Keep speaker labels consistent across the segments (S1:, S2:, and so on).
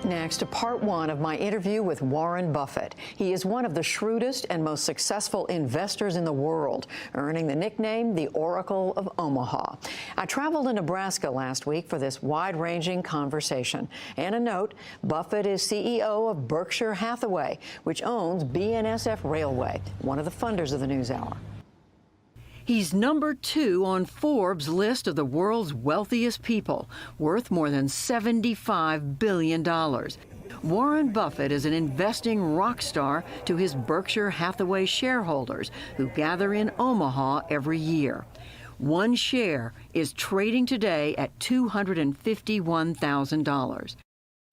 S1: Next, part one of my interview with Warren Buffett. He is one of the shrewdest and most successful investors in the world, earning the nickname the Oracle of Omaha. I traveled to Nebraska last week for this wide-ranging conversation. And a note, Buffett is CEO of Berkshire Hathaway, which owns BNSF Railway, one of the funders of the NewsHour. He's number 2 on Forbes' list of the world's wealthiest people, worth more than $75 billion. Warren Buffett is an investing rock star to his Berkshire Hathaway shareholders, who gather in Omaha every year. One share is trading today at $251,000.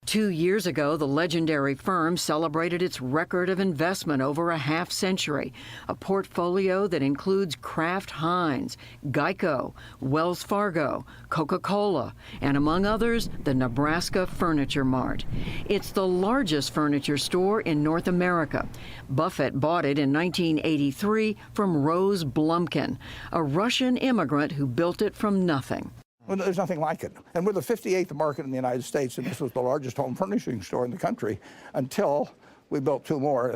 S1: 2 years ago, the legendary firm celebrated its record of investment over a half-century, a portfolio that includes Kraft Heinz, Geico, Wells Fargo, Coca-Cola, and among others, the Nebraska Furniture Mart. It's the largest furniture store in North America. Buffett bought it in 1983 from Rose Blumkin, a Russian immigrant who built it from nothing.
S2: Well, there's nothing like it. And we're the 58th market in the United States, and this was the largest home furnishing store in the country until we built 2 more.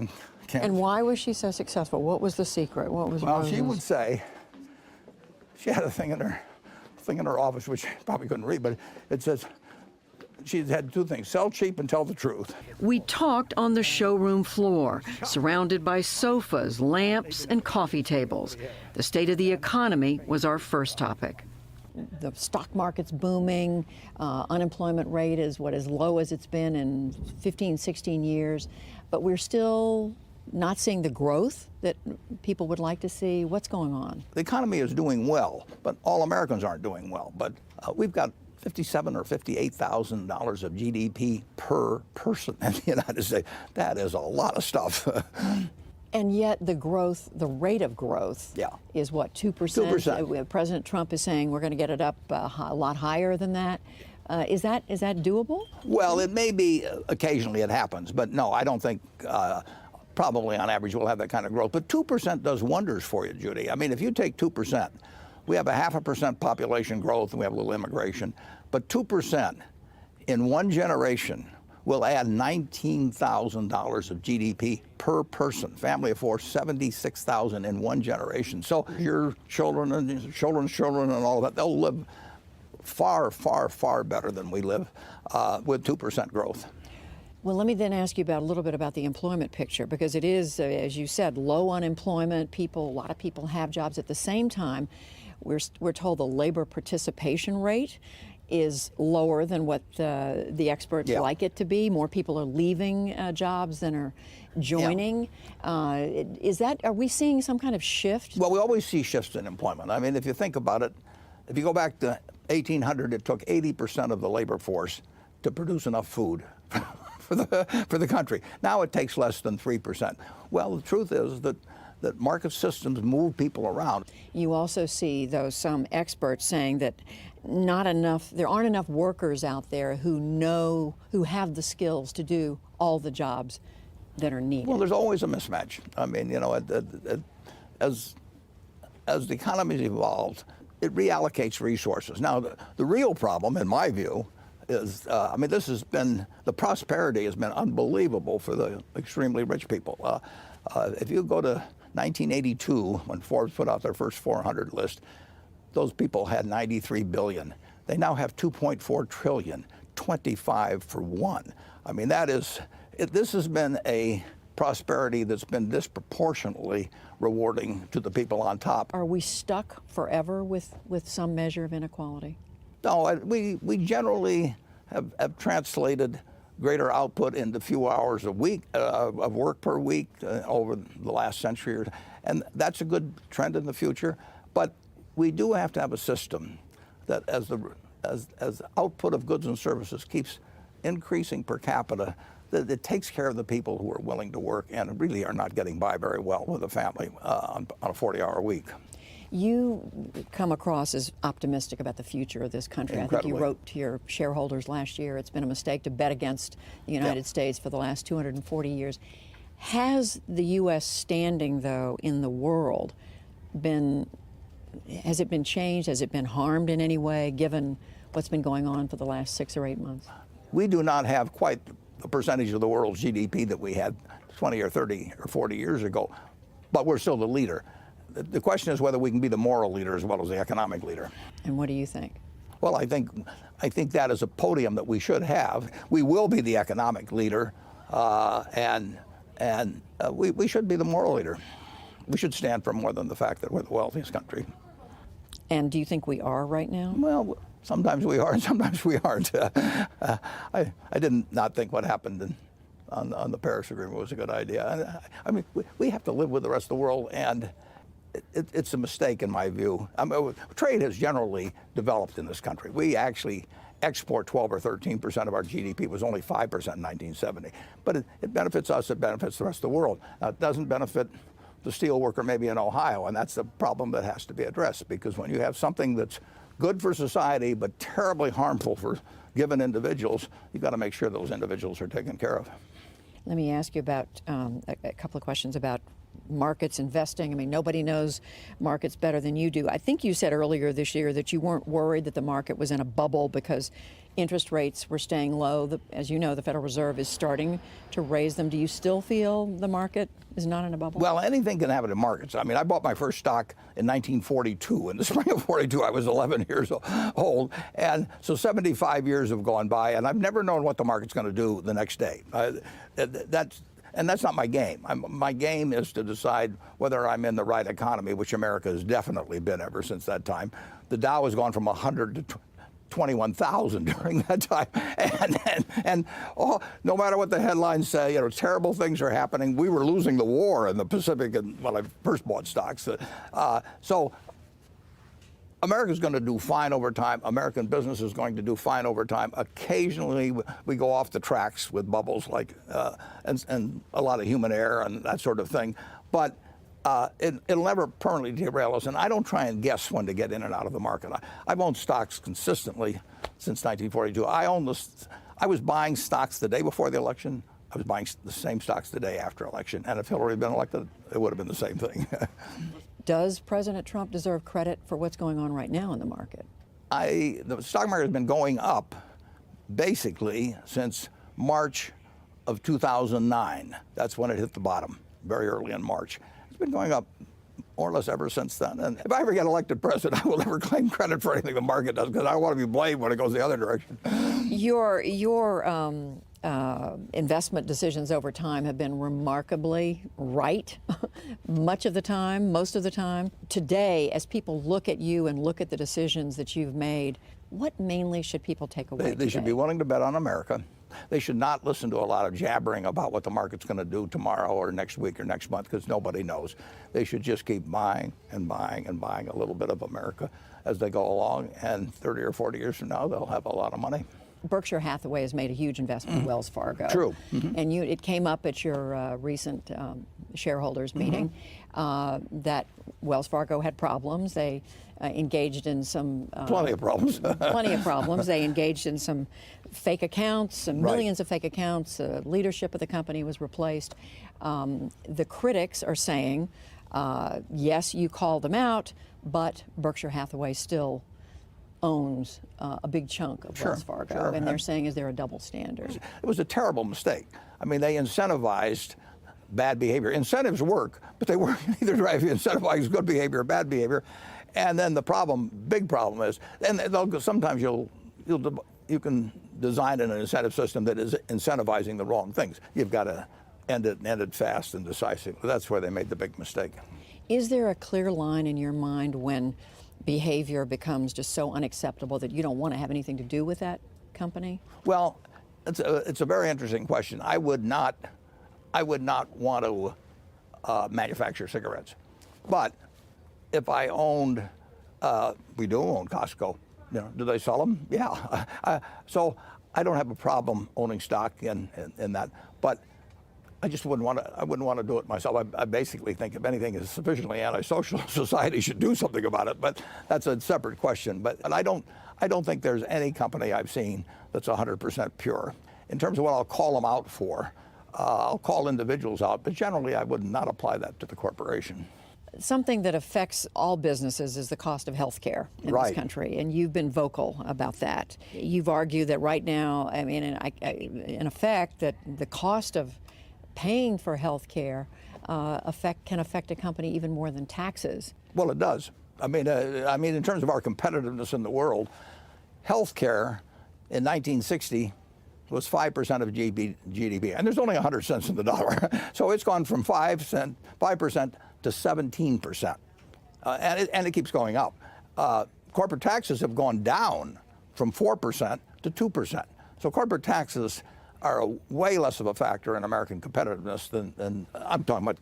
S1: And why was she so successful? What was the secret? What was
S2: Well,
S1: Rose's?
S2: she would say, she had a thing in her office, which you probably couldn't read, but it says, she had 2 things: sell cheap and tell the truth.
S1: We talked on the showroom floor, surrounded by sofas, lamps, and coffee tables. The state of the economy was our first topic. The stock market's booming. Unemployment rate is as low as it's been in 15, 16 years. But we're still not seeing the growth that people would like to see. What's going on?
S2: The economy is doing well, but all Americans aren't doing well. But we've got $57,000 or $58,000 of GDP per person in the United States. That is a lot of stuff.
S1: And yet the growth, the rate of growth, is what, 2%?
S2: 2%.
S1: President Trump is saying we're going to get it up a lot higher than that. Is that doable?
S2: Well, it may be. Occasionally it happens, but no, I don't think. Probably on average we'll have that kind of growth. But 2% does wonders for you, Judy. I mean, if you take 2%, we have a 0.5% population growth and we have a little immigration, but 2% in one generation will add $19,000 of GDP per person. Family of 4, $76,000 in one generation. So your children and children's children and all of that, they'll live far, far, far better than we live with 2% growth.
S1: Well, let me then ask you a little bit about the employment picture, because it is, as you said, low unemployment. A lot of people have jobs. At the same time, we're told the labor participation rate is lower than what the experts like it to be. More people are leaving jobs than are joining. Are we seeing some kind of shift?
S2: Well, we always see shifts in employment. I mean, if you think about it, if you go back to 1800, it took 80% of the labor force to produce enough food for the country. Now it takes less than 3%. Well, the truth is that market systems move people around.
S1: You also see, though, some experts saying that there aren't enough workers out there who have the skills to do all the jobs that are needed.
S2: Well, there's always a mismatch. I mean, you know, as the economy's evolved, it reallocates resources. Now, the real problem, in my view, is, I mean, the prosperity has been unbelievable for the extremely rich people. If you go to 1982, when Forbes put out their first 400 list, those people had $93 billion. They now have $2.4 trillion, 25 for 1. I mean, this has been a prosperity that's been disproportionately rewarding to the people on top.
S1: Are we stuck forever with some measure of inequality?
S2: No, we generally have translated greater output into few hours a week of work per week over the last century, and that's a good trend in the future. But we do have to have a system that, as output of goods and services keeps increasing per capita, that it takes care of the people who are willing to work and really are not getting by very well with a family on a 40-hour week.
S1: You come across as optimistic about the future of this country.
S2: Incredibly.
S1: I think you wrote to your shareholders last year, it's been a mistake to bet against the United States for the last 240 years. Has the U.S. standing, though, in the world has it been changed? Has it been harmed in any way, given what's been going on for the last 6 or 8 months?
S2: We do not have quite the percentage of the world's GDP that we had 20 or 30 or 40 years ago, but we're still the leader. The question is whether we can be the moral leader as well as the economic leader.
S1: And what do you think?
S2: Well, I think that is a podium that we should have. We will be the economic leader, and we should be the moral leader. We should stand for more than the fact that we're the wealthiest country.
S1: And do you think we are right now?
S2: Well, sometimes we are and sometimes we aren't. I did not think what happened on the Paris Agreement was a good idea. I mean, we have to live with the rest of the world, and it's a mistake in my view. Trade has generally developed in this country. We actually export 12 or 13% of our GDP. It was only 5% in 1970. But it benefits us, it benefits the rest of the world. Now, it doesn't benefit the steel worker maybe in Ohio, and that's the problem that has to be addressed, because when you have something that's good for society but terribly harmful for given individuals, you've got to make sure those individuals are taken care of.
S1: Let me ask you about a couple of questions about markets, investing. I mean, nobody knows markets better than you do. I think you said earlier this year that you weren't worried that the market was in a bubble because interest rates were staying low. As you know, the Federal Reserve is starting to raise them. Do you still feel the market is not in a bubble?
S2: Well, anything can happen in markets. I mean, I bought my first stock in 1942. In the spring of 42, I was 11 years old. And so 75 years have gone by, and I've never known what the market's going to do the next day. That's not my game. My game is to decide whether I'm in the right economy, which America has definitely been ever since that time. The Dow has gone from 100 to 21,000 during that time, and no matter what the headlines say, terrible things are happening. We were losing the war in the Pacific when I first bought stocks. So America's going to do fine over time. American business is going to do fine over time. Occasionally, we go off the tracks with bubbles like and a lot of human error and that sort of thing. But it'll never permanently derail us. And I don't try and guess when to get in and out of the market. I've owned stocks consistently since 1942. I was buying stocks the day before the election. I was buying the same stocks the day after election. And if Hillary had been elected, it would have been the same thing.
S1: Does President Trump deserve credit for what's going on right now in the market?
S2: The stock market has been going up basically since March of 2009. That's when it hit the bottom, very early in March. It's been going up more or less ever since then. And if I ever get elected president, I will never claim credit for anything the market does, because I don't want to be blamed when it goes the other direction.
S1: Your investment decisions over time have been remarkably right, much of the time, most of the time. Today, as people look at you and look at the decisions that you've made, what mainly should people take away
S2: They should be willing to bet on America. They should not listen to a lot of jabbering about what the market's going to do tomorrow or next week or next month, because nobody knows. They should just keep buying and buying and buying a little bit of America as they go along, and 30 or 40 years from now, they'll have a lot of money.
S1: Berkshire Hathaway has made a huge investment in Wells Fargo.
S2: True.
S1: And it came up at your recent shareholders meeting that Wells Fargo had problems. They engaged in some...
S2: Plenty of problems.
S1: Plenty of problems. They engaged in some fake accounts, some millions of fake accounts. Leadership of the company was replaced. The critics are saying, yes, you called them out, but Berkshire Hathaway still owns a big chunk of Wells Fargo, and they're saying, is there a double standard?
S2: It was a terrible mistake. I mean, they incentivized bad behavior. Incentives work, but they work either if you incentivize good behavior or bad behavior. And then the big problem is, and sometimes you can design an incentive system that is incentivizing the wrong things. You've got to end it fast and decisively. That's where they made the big mistake.
S1: Is there a clear line in your mind when behavior becomes just so unacceptable that you don't want to have anything to do with that company?
S2: Well, it's a very interesting question. I would not want to manufacture cigarettes, but if I owned, we do own Costco. Do they sell them? Yeah. So I don't have a problem owning stock in that, but I just wouldn't want to. I wouldn't want to do it myself. I basically think if anything is sufficiently antisocial, society should do something about it. But that's a separate question. But I don't think there's any company I've seen that's 100% pure. In terms of what I'll call them out for, I'll call individuals out. But generally, I would not apply that to the corporation.
S1: Something that affects all businesses is the cost of health care in this country, and you've been vocal about that. You've argued that right now, I mean, in effect, that the cost of paying for health care can affect a company even more than taxes.
S2: Well, it does. I mean, in terms of our competitiveness in the world, health care in 1960 was 5% of GDP, and there's only 100 cents in the dollar. So it's gone from 5% to 17%, and it keeps going up. Corporate taxes have gone down from 4% to 2%. So corporate taxes are way less of a factor in American competitiveness than I'm talking about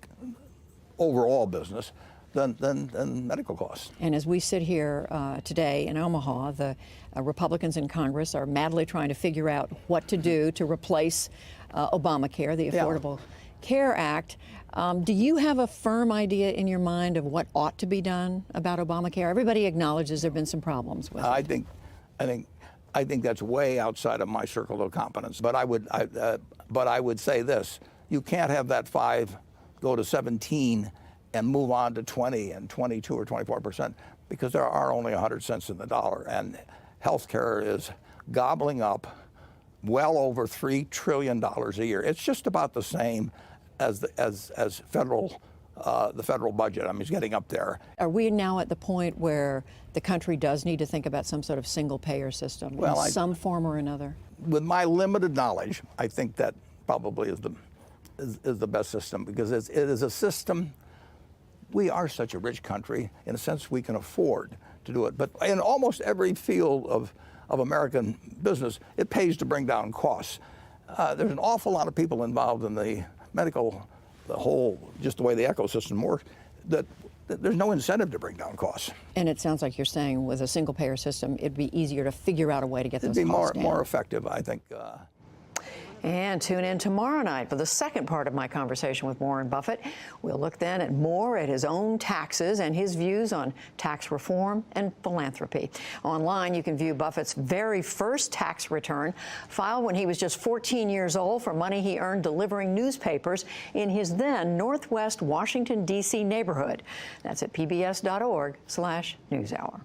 S2: overall business, than medical costs.
S1: And as we sit here today in Omaha, the Republicans in Congress are madly trying to figure out what to do to replace Obamacare, the Affordable Care Act. Do you have a firm idea in your mind of what ought to be done about Obamacare? Everybody acknowledges there have been some problems with it.
S2: I think that's way outside of my circle of competence. But I would say this: you can't have that 5 go to 17 and move on to 20 and 22 or 24%, because there are only 100 cents in the dollar, and healthcare is gobbling up well over $3 trillion a year. It's just about the same as the federal budget. I mean, it's getting up there.
S1: Are we now at the point where the country does need to think about some sort of single-payer system in some form or another?
S2: With my limited knowledge, I think that probably is the best system, because it is a system. We are such a rich country. In a sense, we can afford to do it. But in almost every field of American business, it pays to bring down costs. There's an awful lot of people involved in the medical, just the way the ecosystem works, that there's no incentive to bring down costs.
S1: And it sounds like you're saying with a single-payer system, it'd be easier to figure out a way to get those costs down.
S2: It'd be more effective, I think.
S1: And tune in tomorrow night for the second part of my conversation with Warren Buffett. We'll look then at more at his own taxes and his views on tax reform and philanthropy. Online, you can view Buffett's very first tax return, filed when he was just 14 years old, for money he earned delivering newspapers in his then Northwest Washington, D.C. neighborhood. That's at pbs.org/newshour.